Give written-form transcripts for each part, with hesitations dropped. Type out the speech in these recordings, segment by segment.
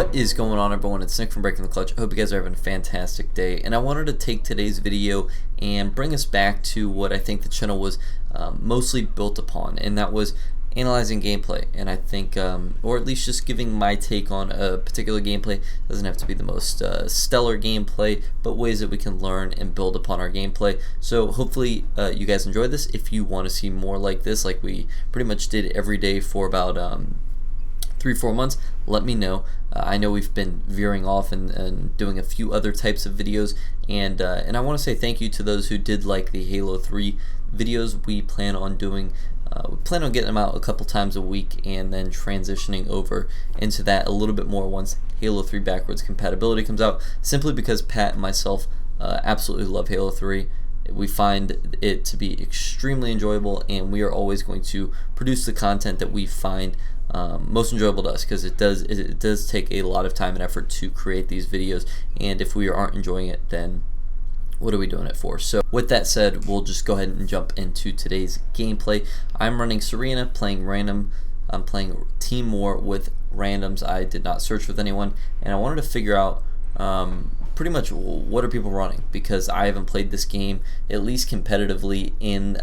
What is going on, everyone? It's Nick from Breaking the Clutch. I hope you guys are having a fantastic day, and I wanted to take today's video and bring us back to what I think the channel was mostly built upon, and that was analyzing gameplay. And I think, or at least just giving my take on a particular gameplay. It doesn't have to be the most stellar gameplay, but ways that we can learn and build upon our gameplay. So hopefully you guys enjoyed this. If you want to see more like this, like we pretty much did every day for about 3-4 months, let me know. I know we've been veering off and doing a few other types of videos, and I want to say thank you to those who did like the Halo 3 videos. We plan on doing getting them out a couple times a week, and then transitioning over into that a little bit more once Halo 3 backwards compatibility comes out, simply because Pat and myself absolutely love Halo 3. We find it to be extremely enjoyable, and we are always going to produce the content that we find most enjoyable to us, because it does take a lot of time and effort to create these videos, and if we aren't enjoying it, then what are we doing it for? So with that said, we'll just go ahead and jump into today's gameplay. I'm running Serina, playing random. I'm playing team war with randoms. I did not search with anyone, and I wanted to figure out pretty much what are people running, because I haven't played this game at least competitively in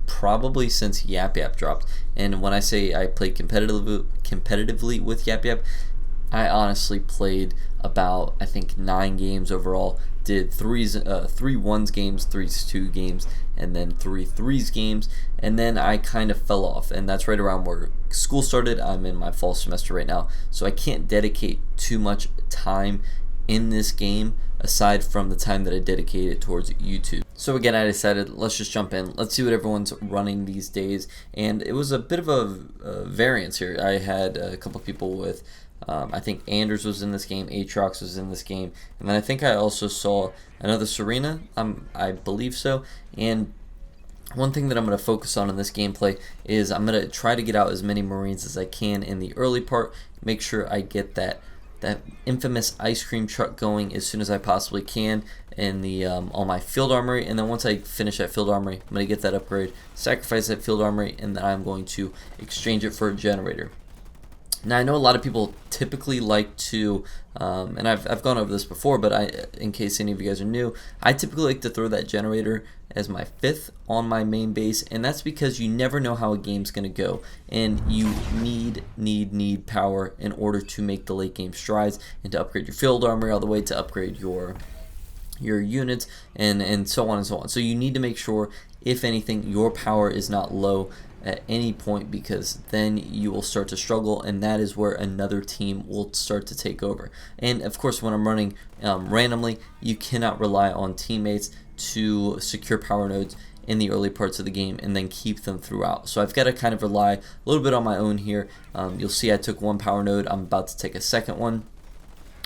probably since Yap Yap dropped. And when I say I played competitively with Yap Yap, I honestly played about, I think, 9 games overall. Did 3 1s games, 3's 2 games, and then 3's games, and then I kind of fell off, and that's right around where school started. I'm in my fall semester right now, so I can't dedicate too much time in this game aside from the time that I dedicated towards YouTube. So again, I decided, let's just jump in, let's see what everyone's running these days, and it was a bit of a variance here. I had a couple people with I think Anders was in this game, Aatrox was in this game, and then I think I also saw another Serina, I believe so. And one thing that I'm going to focus on in this gameplay is I'm going to try to get out as many Marines as I can in the early part, make sure I get that infamous ice cream truck going as soon as I possibly can in the on my field armory, and then once I finish that field armory, I'm going to get that upgrade, sacrifice that field armory, and then I'm going to exchange it for a generator. Now, I know a lot of people typically like to, and I've gone over this before, but in case any of you guys are new, I typically like to throw that generator as my 5th on my main base, and that's because you never know how a game's going to go, and you need power in order to make the late game strides and to upgrade your field armory, all the way to upgrade your units, and so on and so on. So you need to make sure, if anything, your power is not low at any point, because then you will start to struggle, and that is where another team will start to take over. And of course, when I'm running randomly, you cannot rely on teammates to secure power nodes in the early parts of the game and then keep them throughout. So I've got to kind of rely a little bit on my own here. You'll see I took 1 power node, I'm about to take a second one.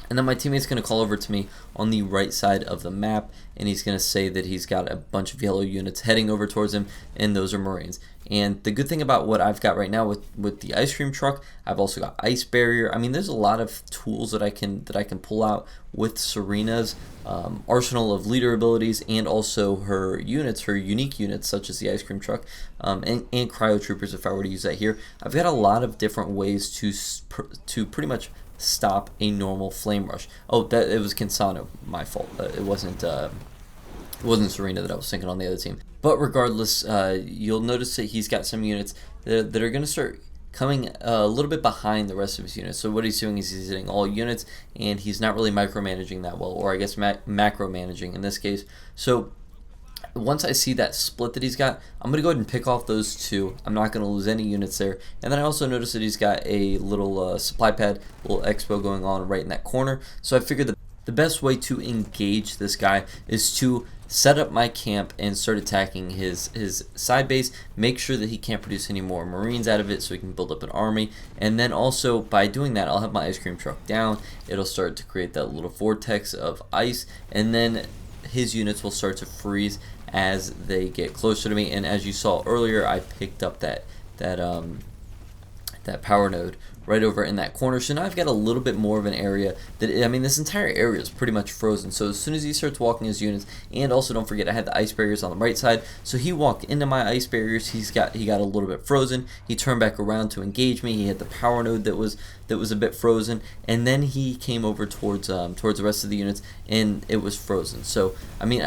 And then my teammate's going to call over to me on the right side of the map, and he's going to say that he's got a bunch of yellow units heading over towards him, and those are Marines. And the good thing about what I've got right now with the ice cream truck, I've also got ice barrier. I mean, there's a lot of tools that I can pull out with Serina's arsenal of leader abilities, and also her units, her unique units, such as the ice cream truck and cryo troopers. If I were to use that here, I've got a lot of different ways to pretty much stop a normal flame rush. Oh, it was Kinsano, my fault. It wasn't Serina that I was thinking on the other team. But regardless, you'll notice that he's got some units that are going to start coming a little bit behind the rest of his units. So what he's doing is he's hitting all units, and he's not really micromanaging that well, or I guess macro managing in this case. So once I see that split that he's got, I'm going to go ahead and pick off those 2. I'm not going to lose any units there. And then I also noticed that he's got a little supply pad, little expo going on right in that corner. So I figured that the best way to engage this guy is to set up my camp and start attacking his side base, make sure that he can't produce any more Marines out of it so he can build up an army. And then also, by doing that, I'll have my ice cream truck down. It'll start to create that little vortex of ice, and then his units will start to freeze as they get closer to me. And as you saw earlier, I picked up that power node right over in that corner. So now I've got a little bit more of an area that, I mean, this entire area is pretty much frozen. So as soon as he starts walking his units, and also don't forget I had the ice barriers on the right side, so he walked into my ice barriers, he got a little bit frozen. He turned back around to engage me. He had the power node that was a bit frozen, and then he came over towards the rest of the units, and it was frozen. So I mean,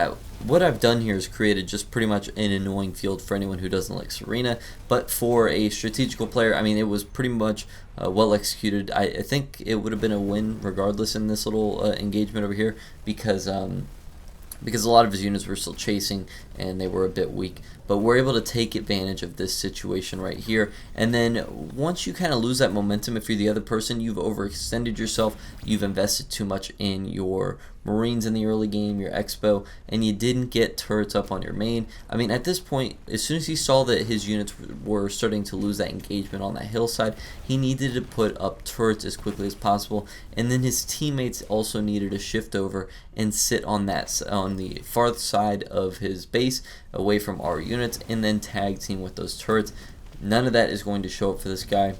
what I've done here is created just pretty much an annoying field for anyone who doesn't like Serina, but for a strategical player, I mean, it was pretty much well executed. I think it would have been a win regardless in this little engagement over here, because a lot of his units were still chasing and they were a bit weak. But we're able to take advantage of this situation right here. And then once you kind of lose that momentum, if you're the other person, you've overextended yourself, you've invested too much in your Marines in the early game, your Expo, and you didn't get turrets up on your main. I mean, at this point, as soon as he saw that his units were starting to lose that engagement on that hillside, he needed to put up turrets as quickly as possible. And then his teammates also needed to shift over and sit on the far side of his base, away from our units, and then tag team with those turrets. None of that is going to show up for this guy,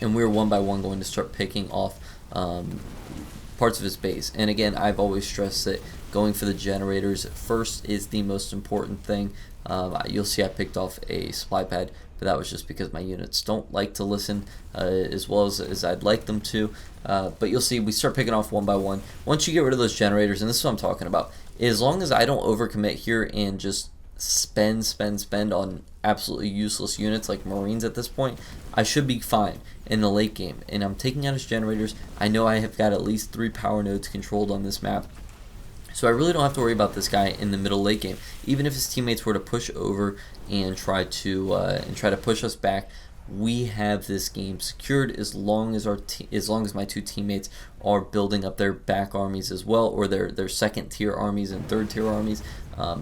and we're one by one going to start picking off parts of his base. And again, I've always stressed that going for the generators first is the most important thing. You'll see I picked off a supply pad, but that was just because my units don't like to listen as well as I'd like them to. But you'll see we start picking off one by one. Once you get rid of those generators, and this is what I'm talking about, as long as I don't overcommit here and just spend on absolutely useless units like Marines at this point, I should be fine in the late game. And I'm taking out his generators. I know I have got at least 3 power nodes controlled on this map, so I really don't have to worry about this guy in the middle late game. Even if his teammates were to push over and try to push us back, we have this game secured as long as my 2 teammates are building up their back armies as well, or their second tier armies and third tier armies,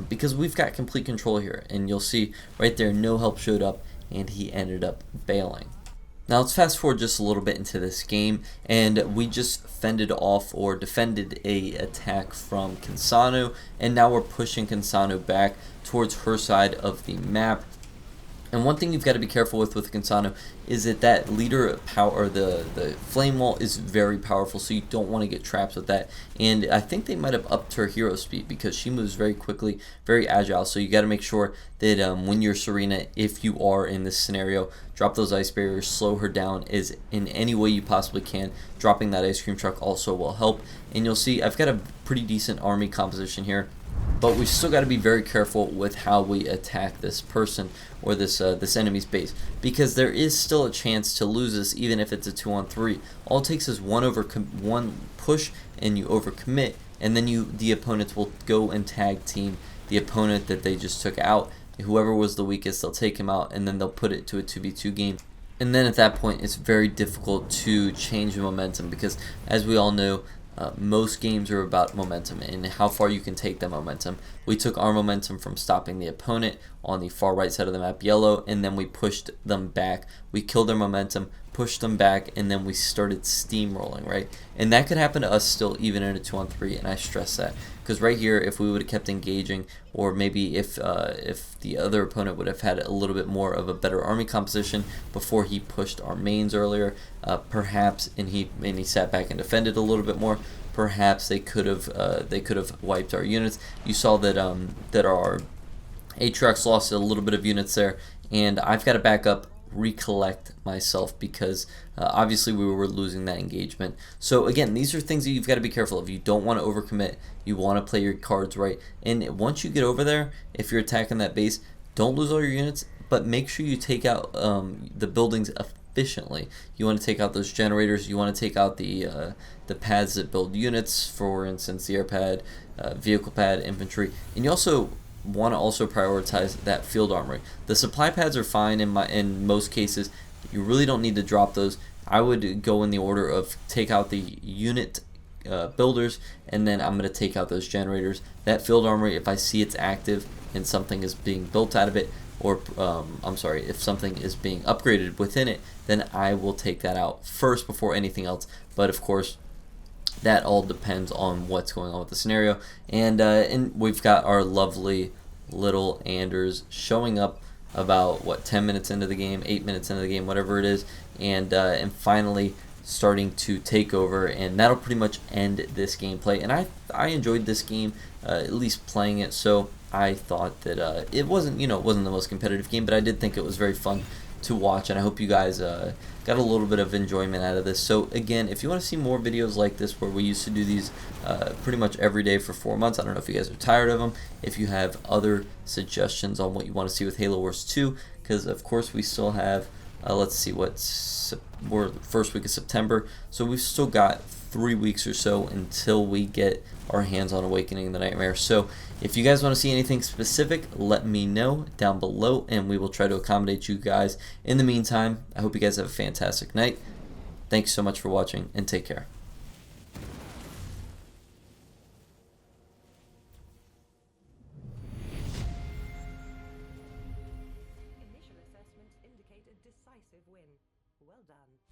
because we've got complete control here. And you'll see right there, no help showed up, and he ended up bailing. Now let's fast forward just a little bit into this game, and we just fended off or defended a attack from Cansano, and now we're pushing Cansano back towards her side of the map. And one thing you've got to be careful with Cansano is that leader power, the flame wall, is very powerful, so you don't want to get trapped with that. And I think they might have upped her hero speed because she moves very quickly, very agile. So you got to make sure that when you're Serina, if you are in this scenario, drop those ice barriers, slow her down as in any way you possibly can. Dropping that ice cream truck also will help. And you'll see I've got a pretty decent army composition here, but we still got to be very careful with how we attack this person or this enemy's base, because there is still a chance to lose this even if it's a 2-on-3. All it takes is one push and you overcommit, and then the opponents will go and tag team the opponent that they just took out. Whoever was the weakest, they'll take him out, and then they'll put it to a 2v2 game. And then at that point, it's very difficult to change the momentum, because as we all know, most games are about momentum and how far you can take that momentum. We took our momentum from stopping the opponent on the far right side of the map, yellow, and then we pushed them back. We killed their momentum, pushed them back, and then we started steamrolling, right? And that could happen to us still even in a 2-on-3, and I stress that, because right here, if we would have kept engaging, or maybe if the other opponent would have had a little bit more of a better army composition before he pushed our mains earlier, perhaps, and he sat back and defended a little bit more, perhaps they could have wiped our units. You saw that that our Aatrox lost a little bit of units there, and I've got to back up, recollect myself, because obviously we were losing that engagement. So again, these are things that you've got to be careful of. You don't want to overcommit. You want to play your cards right. And once you get over there, if you're attacking that base, don't lose all your units, but make sure you take out the buildings efficiently. You want to take out those generators. You want to take out the pads that build units, for instance, the air pad, vehicle pad, infantry, and you also want to prioritize that field armory. The supply pads are fine in most cases. You really don't need to drop those. I would go in the order of take out the unit builders, and then I'm going to take out those generators. That field armory, if I see it's active and something is being built out of it, or if something is being upgraded within it, then I will take that out first before anything else. But of course, that all depends on what's going on with the scenario. And we've got our lovely little Anders showing up about what 10 minutes into the game, 8 minutes into the game, whatever it is, and finally starting to take over, and that'll pretty much end this gameplay. And I enjoyed this game, at least playing it. So I thought that it wasn't it wasn't the most competitive game, but I did think it was very fun to watch, and I hope you guys got a little bit of enjoyment out of this. So again, if you want to see more videos like this where we used to do these pretty much every day for 4 months, I don't know if you guys are tired of them, if you have other suggestions on what you want to see with Halo Wars 2, because of course we still have let's see, we're the first week of September, so we've still got 3 weeks or so until we get our hands on Awakening the Nightmare. So if you guys want to see anything specific, let me know down below, and we will try to accommodate you guys. In the meantime, I hope you guys have a fantastic night. Thanks so much for watching, and take care. Initial assessments indicate a decisive win. Well done.